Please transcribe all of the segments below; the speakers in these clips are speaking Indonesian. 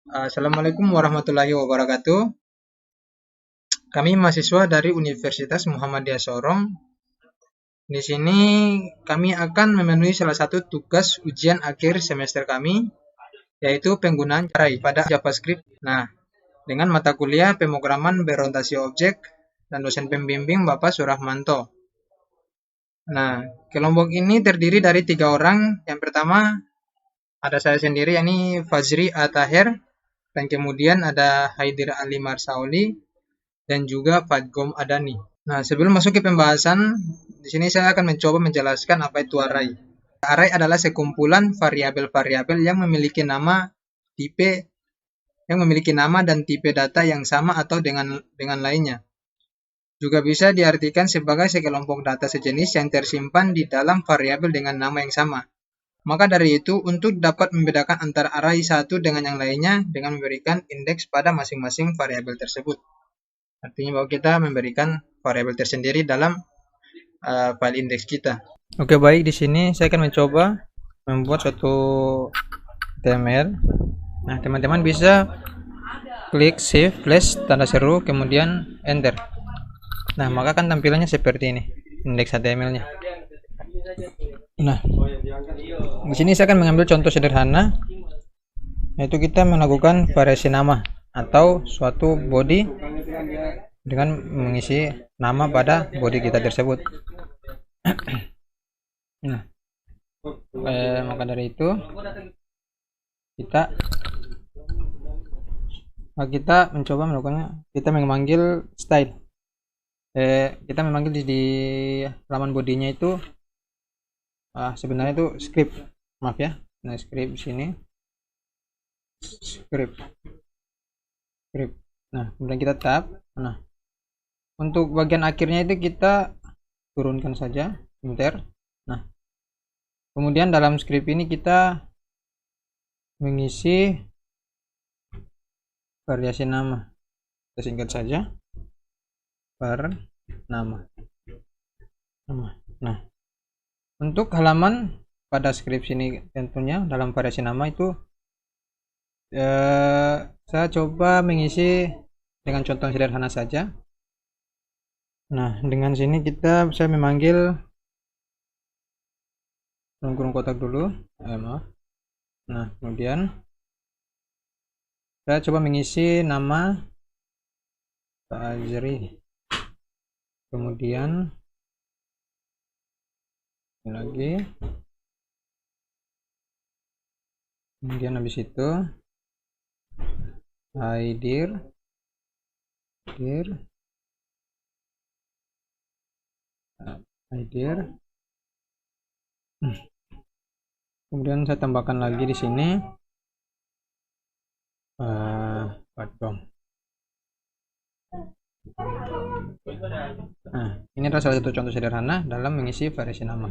Assalamualaikum warahmatullahi wabarakatuh. Kami mahasiswa dari Universitas Muhammadiyah Sorong. Di sini kami akan memenuhi salah satu tugas ujian akhir semester kami, yaitu penggunaan Array pada JavaScript. Nah, dengan mata kuliah pemrograman berorientasi objek dan dosen pembimbing Bapak Surahmanto. Nah, kelompok ini terdiri dari 3 orang. Yang pertama ada saya sendiri, yakni Fazri Ataher, dan kemudian ada Haidir Ali Marsauli, dan juga Fadgom Adani. Nah, sebelum masuk ke pembahasan, di sini saya akan mencoba menjelaskan apa itu array. Array adalah sekumpulan variabel-variabel yang memiliki nama, dan tipe data yang sama atau dengan lainnya. Juga bisa diartikan sebagai sekelompok data sejenis yang tersimpan di dalam variabel dengan nama yang sama. Maka dari itu, untuk dapat membedakan antara array satu dengan yang lainnya dengan memberikan indeks pada masing-masing variabel tersebut. Artinya bahwa kita memberikan variabel tersendiri dalam file indeks kita. Oke, baik, di sini saya akan mencoba membuat suatu HTML. Nah, teman-teman bisa klik Shift plus tanda seru kemudian Enter. Nah, maka kan tampilannya seperti ini indeks HTML-nya. Nah, di sini saya akan mengambil contoh sederhana, yaitu kita melakukan variasi nama atau suatu body dengan mengisi nama pada body kita tersebut. Nah, maka dari itu kita mencoba melakukannya. Kita memanggil style. Kita memanggil di halaman bodinya itu sebenarnya itu script. Maaf ya. Nah, script di sini. Script. Nah, kemudian kita tab. Nah, untuk bagian akhirnya itu kita turunkan saja, enter. Nah, kemudian dalam script ini kita mengisi variasi nama. Kita singkat saja var nama. Nah, untuk halaman pada script ini tentunya dalam variasi nama itu saya coba mengisi dengan contoh sederhana saja. Nah, dengan sini saya memanggil kurung kotak dulu. Maaf. Nah, kemudian saya coba mengisi nama Fazri. Kemudian lagi. Kemudian habis itu Haidir. Kemudian saya tambahkan lagi di sini Fadgom. Nah, ini adalah salah satu contoh sederhana dalam mengisi variasi nama.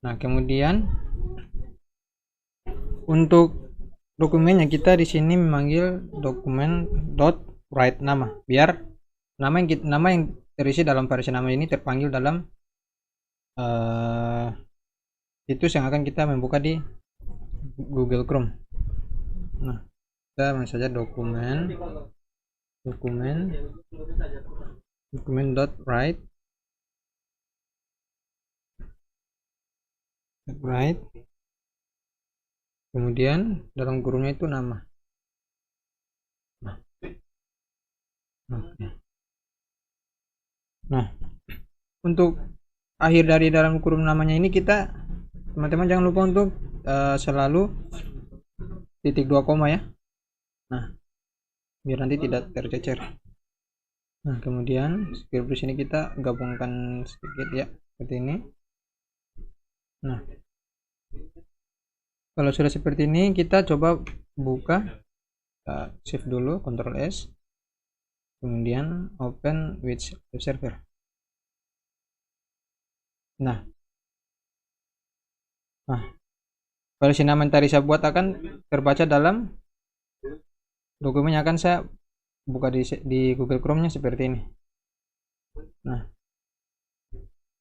Nah, kemudian untuk dokumennya kita di sini memanggil dokumen .write nama, biar nama yang terisi dalam variasi nama ini terpanggil dalam situs yang akan kita membuka di Google Chrome. Nah, kita masuk saja dokumen .write. Kemudian dalam kurungnya itu nama. Nah, untuk akhir dari dalam kurung namanya ini teman-teman jangan lupa untuk selalu titik 2 koma ya. Nah, biar nanti tidak tercecer. Nah, kemudian script di sini kita gabungkan sedikit ya, seperti ini. Nah, kalau sudah seperti ini kita coba buka, shift dulu, Ctrl S, kemudian open with web server. Nah, variasi nama yang tadi saya buat akan terbaca dalam dokumennya, akan saya buka di Google Chrome-nya seperti ini. Nah,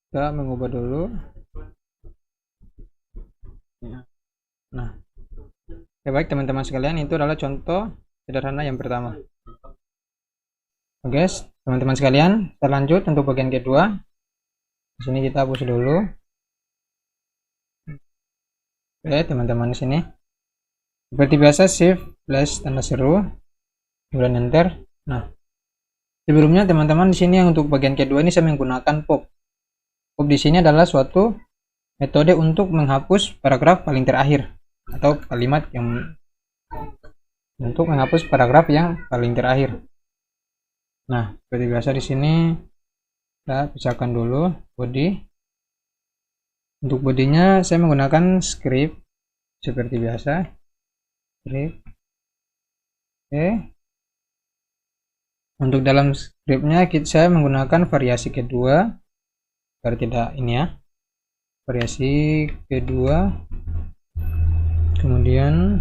kita mengubah dulu. Nah, Oke, baik teman-teman sekalian, itu adalah contoh sederhana yang pertama. Oke, teman-teman sekalian, kita lanjut untuk bagian kedua. Di sini kita hapus dulu. Oke, teman-teman di sini. Seperti biasa, shift plus tanda seru, kemudian enter. Nah, sebelumnya teman-teman di sini yang untuk bagian kedua ini saya menggunakan pop. Pop di sini adalah suatu metode untuk menghapus paragraf paling terakhir atau kalimat yang untuk menghapus paragraf yang paling terakhir. Nah, seperti biasa di sini kita pisahkan dulu body. Untuk bodinya saya menggunakan script seperti biasa. Script. Oke. Untuk dalam scriptnya saya menggunakan variasi kedua agar tidak ini ya. Variasi kedua. Kemudian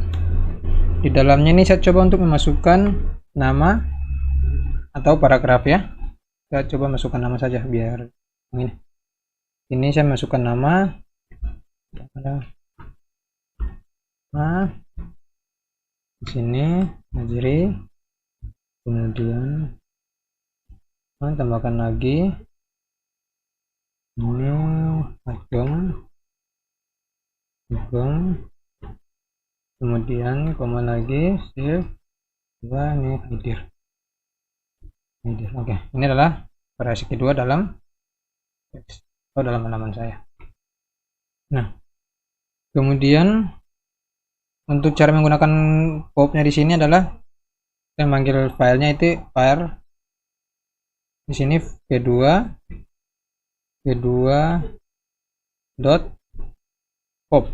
di dalamnya ini saya coba untuk memasukkan nama atau paragraf ya. Saya coba masukkan nama saja biar ini. Ini saya masukkan nama. Nah, di sini Najri. Kemudian tambahkan lagi ini Agong. Kemudian koma lagi shift 2 ini Hidir. Oke, ini adalah variasi kedua dalam teks atau dalam halaman saya. Nah, kemudian untuk cara menggunakan popnya di sini adalah saya manggil filenya itu file di sini v2 dot pop,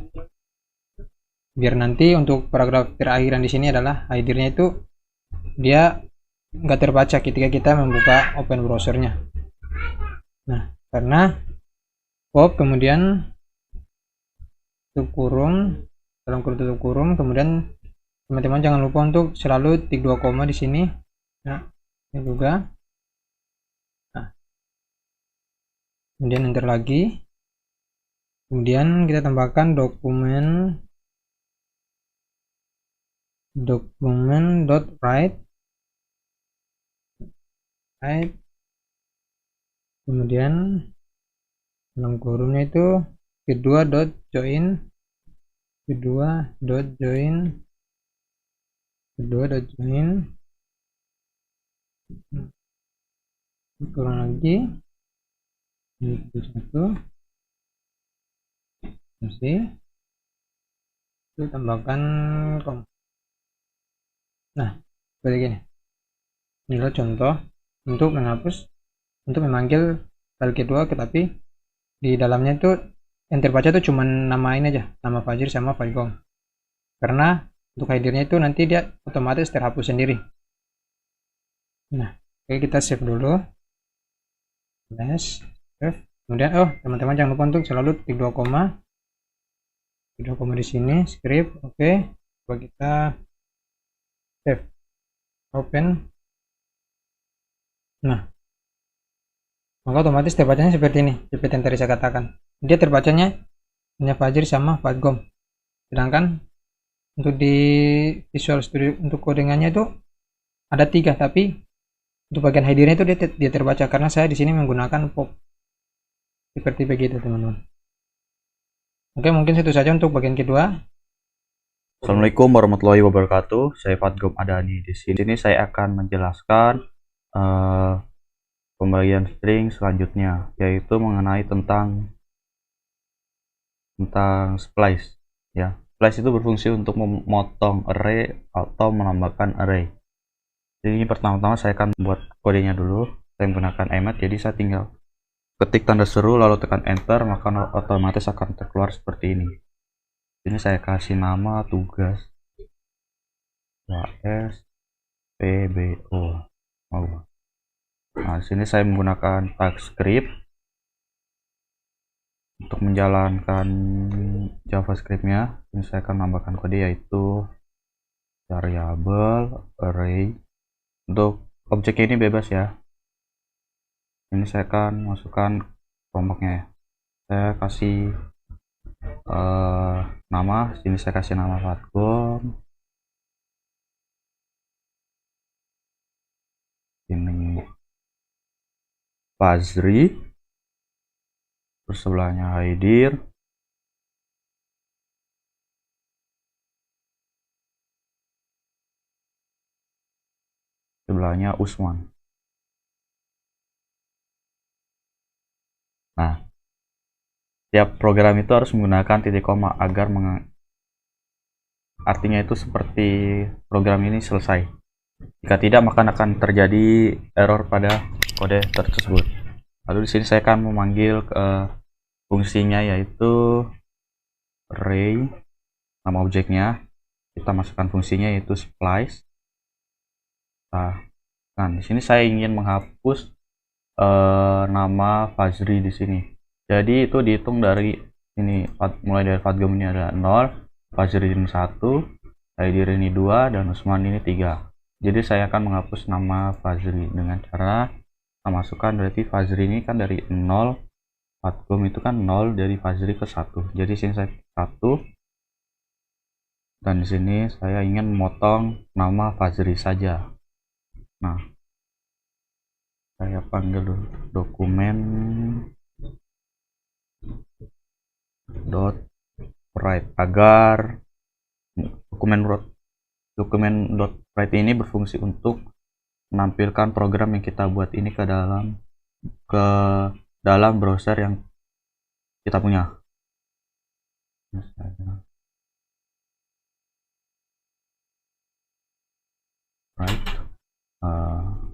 biar nanti untuk paragraf terakhiran di sini adalah hidirnya itu dia nggak terbaca ketika kita membuka open browsernya. Nah, karena pop kemudian tutup kurung, dalam kurung tutup kurung, kemudian teman-teman jangan lupa untuk selalu tik 2 koma di sini. Nah, ini juga. Nah, kemudian enter lagi. Kemudian kita tambahkan dokumen dot write. Kemudian dalam kurungnya itu kedua dot join kurang lagi ini satu masih itu tambahkan kom. Nah, seperti gini. Ini adalah contoh untuk menghapus, untuk memanggil file kedua, tetapi di dalamnya itu yang terbaca itu cuma nama ini aja, nama Fajir sama Fajgom. Karena untuk hidirnya itu nanti dia otomatis terhapus sendiri. Nah, oke, kita save dulu. Save. Kemudian teman-teman jangan lupa untuk selalu tik 2 koma. Tik 2 koma di sini, script. Oke. Coba kita save. Open. Nah, maka otomatis terbacanya seperti ini, seperti yang tadi saya katakan. Dia terbacanya hanya Fajir sama Fajgom. Sedangkan untuk di Visual Studio untuk codingannya itu ada 3, tapi untuk bagian hidirnya itu dia terbaca karena saya di sini menggunakan pop. Seperti begitu, teman-teman. Oke, mungkin itu saja untuk bagian kedua. Assalamualaikum warahmatullahi wabarakatuh. Saya Fajgom Adani. Di sini saya akan menjelaskan pembagian string selanjutnya, yaitu mengenai tentang splice ya. Splice itu berfungsi untuk memotong array atau menambahkan array. Jadi ini pertama-tama saya akan buat kodenya dulu. Saya menggunakan emat, jadi saya tinggal ketik tanda seru lalu tekan enter, maka otomatis akan keluar seperti ini. Ini saya kasih nama tugas SPBO. Nah, di sini saya menggunakan tag script untuk menjalankan JavaScript-nya. Ini saya akan menambahkan kode yaitu variable array. Untuk objek ini bebas ya. Ini saya akan masukkan kelompoknya ya. Saya kasih nama. Sini saya kasih nama Fajgom. Fazri, terus sebelahnya Haidir, sebelahnya Usman. Nah, tiap program itu harus menggunakan titik koma agar artinya itu seperti program ini selesai. Jika tidak, maka akan terjadi error pada kode tersebut. Lalu di sini saya akan memanggil fungsinya, yaitu array, nama objeknya. Kita masukkan fungsinya yaitu splice. Nah, di sini saya ingin menghapus nama Fazri di sini. Jadi itu dihitung dari ini, mulai dari Fatgom ini ada 0, Fazri ini 1, Haidir ini 2, dan Usman ini 3. Jadi saya akan menghapus nama Fazri dengan cara masukkan, berarti Fazri ini kan dari 0, Fatgom itu kan 0, dari Fazri ke 1. Jadi sini saya 1, dan di sini saya ingin memotong nama Fazri saja. Nah, saya panggil dulu dokumen .write agar dokumen.write ini berfungsi untuk menampilkan program yang kita buat ini ke dalam browser yang kita punya. Right.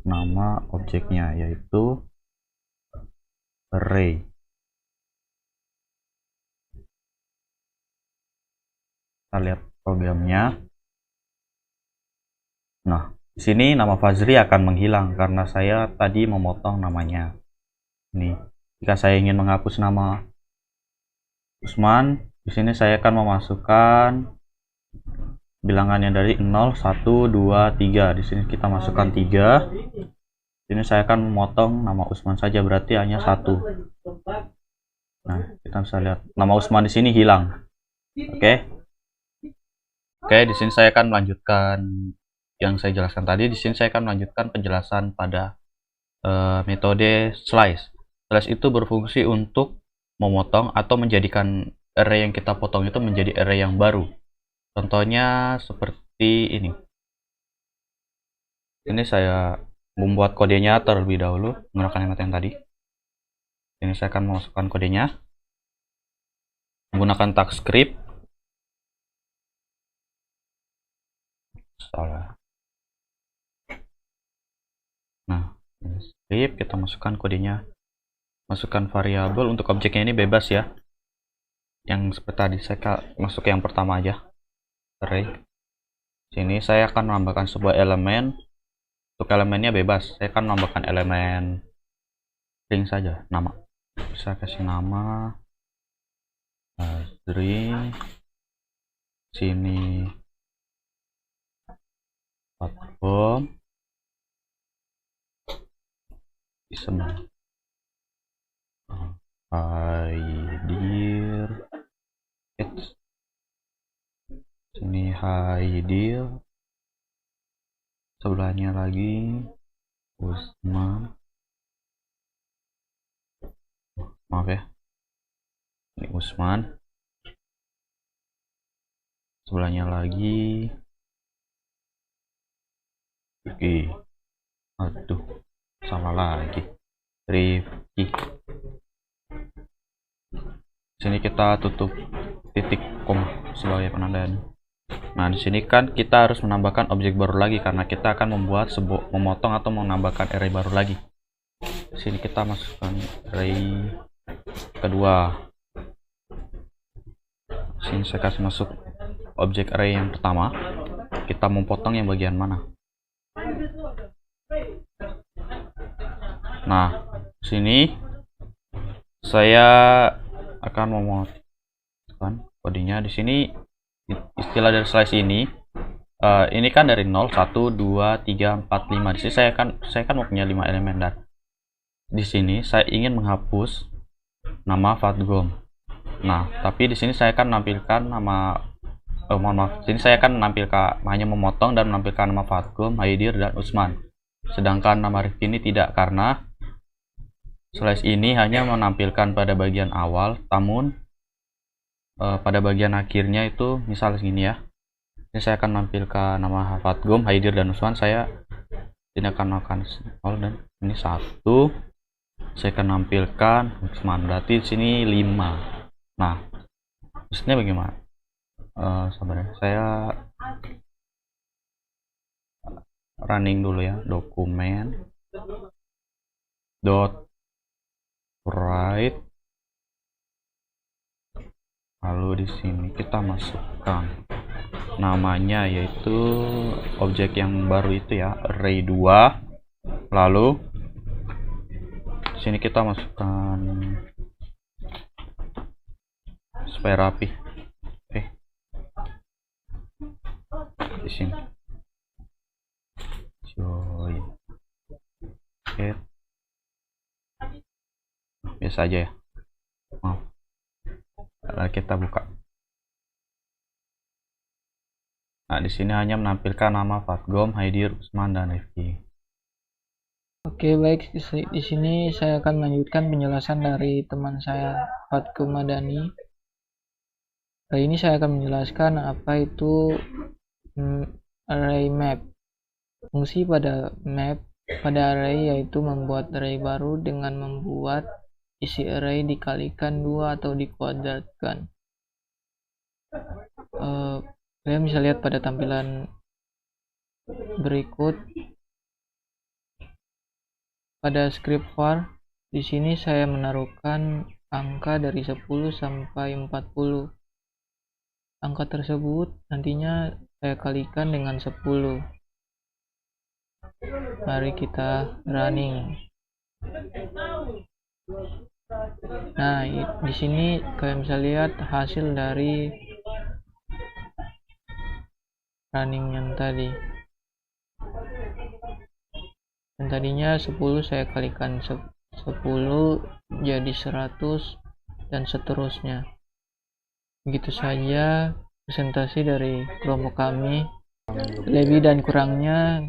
Nama objeknya yaitu array. Kita lihat programnya. Nah, di sini nama Fazri akan menghilang karena saya tadi memotong namanya. Ini, jika saya ingin menghapus nama Usman, di sini saya akan memasukkan bilangannya dari 0, 1, 2, 3. Di sini kita masukkan 3. Di sini saya akan memotong nama Usman saja, berarti hanya 1. Nah, kita bisa lihat nama Usman di sini hilang. Oke, di sini saya akan melanjutkan yang saya jelaskan tadi. Di sini saya akan melanjutkan penjelasan pada metode slice. Slice itu berfungsi untuk memotong atau menjadikan array yang kita potong itu menjadi array yang baru. Contohnya seperti ini. Ini saya membuat kodenya terlebih dahulu menggunakan emat yang tadi. Ini saya akan memasukkan kodenya menggunakan tag script. Salah. Nah, script, kita masukkan kodenya. Masukkan variabel. Untuk objeknya ini bebas ya. Yang seperti tadi saya masuk yang pertama aja. Array. Sini saya akan menambahkan sebuah elemen. Untuk elemennya bebas. Saya akan menambahkan elemen string saja, nama. Bisa kasih nama Fazri. Sini platform. Bisa Haidir. Sini Haidir. Sebelahnya lagi Usman. Maaf ya, ini Usman. Sebelahnya lagi Rifki. Aduh, salah lagi. Rifki. Sini kita tutup titik koma sebagai penandaan. Nah, di sini kan kita harus menambahkan objek baru lagi karena kita akan memotong atau menambahkan array baru lagi. Di sini kita masukkan array kedua. Sini saya kasih masuk objek array yang pertama. Kita memotong yang bagian mana? Nah, sini saya akan memotong kodenya. Di sini istilah dari slice ini kan dari 0, 1, 2, 3, 4, 5. Di sini saya kan mempunyai 5 elemen, dan di sini saya ingin menghapus nama Fatgom. Nah, tapi di sini saya akan menampilkan nama mohon maaf. Sini saya akan menampilkan hanya memotong dan menampilkan nama Fatgom, Haidir, dan Usman. Sedangkan nama Rifki ini tidak, karena Slash ini hanya menampilkan pada bagian awal, namun pada bagian akhirnya itu misal segini ya. Ini saya akan menampilkan nama Fatgom, Haidir, dan Usman. Saya ini akan melakukan dan ini 1. Saya akan menampilkan Usman, berarti di sini 5. Nah, maksudnya bagaimana? Sabar ya, saya running dulu ya, dokumen dot write, lalu di sini kita masukkan namanya, yaitu objek yang baru itu ya, array 2. Lalu di sini kita masukkan supaya rapi. Di sini join biasa aja ya, maaf. Lalu kita buka. Nah, di sini hanya menampilkan nama Fatgom, Haidir, Usman, dan Rifki. Oke, baik. Di sini saya akan melanjutkan penjelasan dari teman saya, Fatgom Madani. Kali ini saya akan menjelaskan apa itu array map. Fungsi pada map pada array yaitu membuat array baru dengan membuat isi array dikalikan 2 atau dikuadratkan. Kalian bisa lihat pada tampilan berikut. Pada script var, di sini saya menaruhkan angka dari 10 sampai 40. Angka tersebut nantinya saya kalikan dengan 10. Mari kita running. Nah, di sini kalian bisa lihat hasil dari running yang tadi. Dan tadinya 10 saya kalikan 10 jadi 100 dan seterusnya. Begitu saja presentasi dari kelompok kami. Lebih dan kurangnya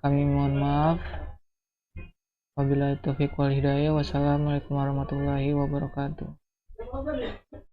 kami mohon maaf. Wabillahi taufiq wal hidayah. Wassalamualaikum warahmatullahi wabarakatuh.